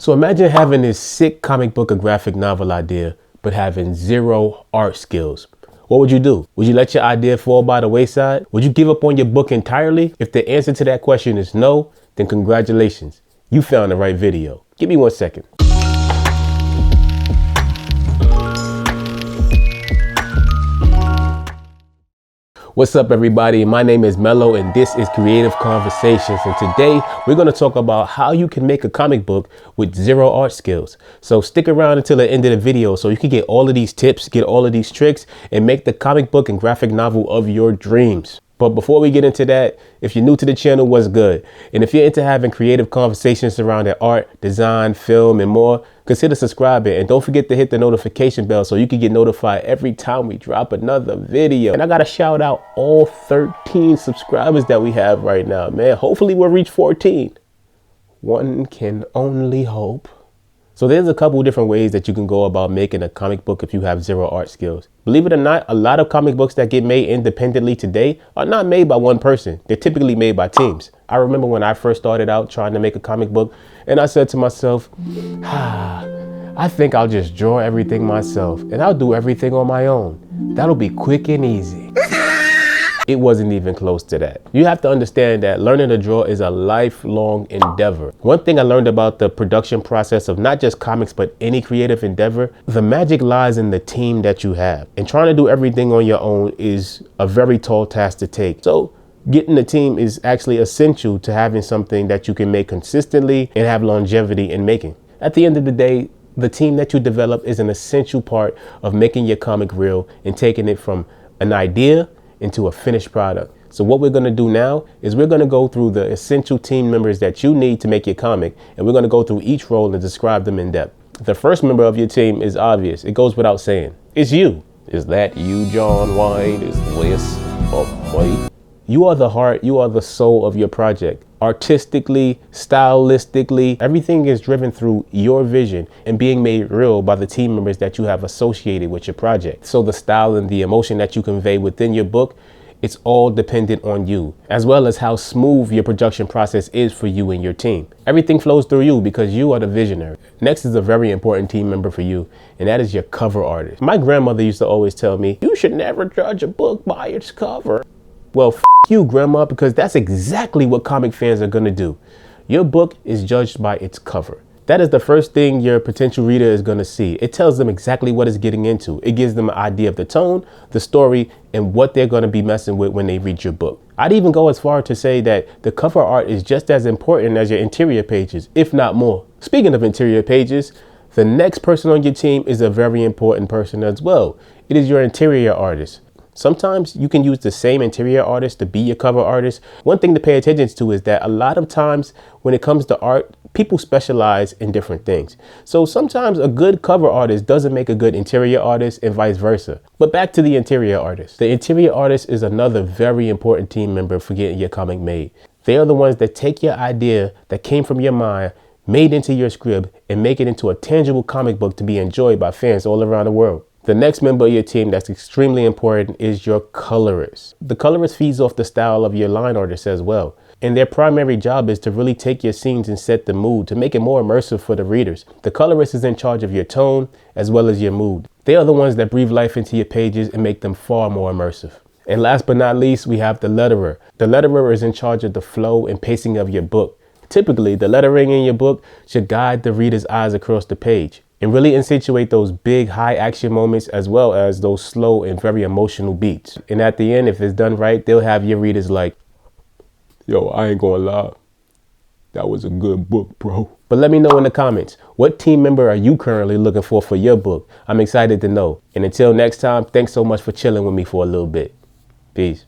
So imagine having this sick comic book or graphic novel idea, but having zero art skills. What would you do? Would you let your idea fall by the wayside? Would you give up on your book entirely? If the answer to that question is no, then congratulations. You found the right video. Give me 1 second. What's up, everybody? My name is Mello and this is Creative Conversations, and today we're going to talk about how you can make a comic book with zero art skills. So stick around until the end of the video so you can get all of these tips, get all of these tricks, and make the comic book and graphic novel of your dreams. But before we get into that, if you're new to the channel, what's good? And if you're into having creative conversations surrounding art, design, film, and more, consider subscribing. And don't forget to hit the notification bell so you can get notified every time we drop another video. And I got to shout out all 13 subscribers that we have right now, man. Hopefully we'll reach 14. One can only hope. So there's a couple different ways that you can go about making a comic book if you have zero art skills. Believe it or not, a lot of comic books that get made independently today are not made by one person. They're typically made by teams. I remember when I first started out trying to make a comic book, and I said to myself, I think I'll just draw everything myself and I'll do everything on my own. That'll be quick and easy. It wasn't even close to that. You have to understand that learning to draw is a lifelong endeavor. One thing I learned about the production process of not just comics, but any creative endeavor, the magic lies in the team that you have. And trying to do everything on your own is a very tall task to take. So getting a team is actually essential to having something that you can make consistently and have longevity in making. At the end of the day, the team that you develop is an essential part of making your comic real and taking it from an idea into a finished product. So what we're going to do now is we're going to go through the essential team members that you need to make your comic, and we're going to go through each role and describe them in depth. The first member of your team is obvious. It goes without saying. It's you. Is that you, John White? Is this White? You are the heart, you are the soul of your project. Artistically, stylistically, everything is driven through your vision and being made real by the team members that you have associated with your project. So the style and the emotion that you convey within your book, it's all dependent on you, as well as how smooth your production process is for you and your team. Everything flows through you because you are the visionary. Next is a very important team member for you, and that is your cover artist. My grandmother used to always tell me, you should never judge a book by its cover. Well, you, Grandma, because that's exactly what comic fans are going to do. Your book is judged by its cover. That is the first thing your potential reader is going to see. It tells them exactly what it's getting into. It gives them an idea of the tone, the story, and what they're going to be messing with when they read your book. I'd even go as far to say that the cover art is just as important as your interior pages, if not more. Speaking of interior pages, the next person on your team is a very important person as well. It is your interior artist. Sometimes you can use the same interior artist to be your cover artist. One thing to pay attention to is that a lot of times when it comes to art, people specialize in different things. So sometimes a good cover artist doesn't make a good interior artist and vice versa. But back to the interior artist. The interior artist is another very important team member for getting your comic made. They are the ones that take your idea that came from your mind, made into your script, and make it into a tangible comic book to be enjoyed by fans all around the world. The next member of your team that's extremely important is your colorist. The colorist feeds off the style of your line artist as well. And their primary job is to really take your scenes and set the mood to make it more immersive for the readers. The colorist is in charge of your tone as well as your mood. They are the ones that breathe life into your pages and make them far more immersive. And last but not least, we have the letterer. The letterer is in charge of the flow and pacing of your book. Typically, the lettering in your book should guide the reader's eyes across the page and really accentuate those big high action moments as well as those slow and very emotional beats. And at the end, if it's done right, they'll have your readers like, yo, I ain't gonna lie, that was a good book, bro. But let me know in the comments, what team member are you currently looking for your book? I'm excited to know. And until next time, thanks so much for chilling with me for a little bit. Peace.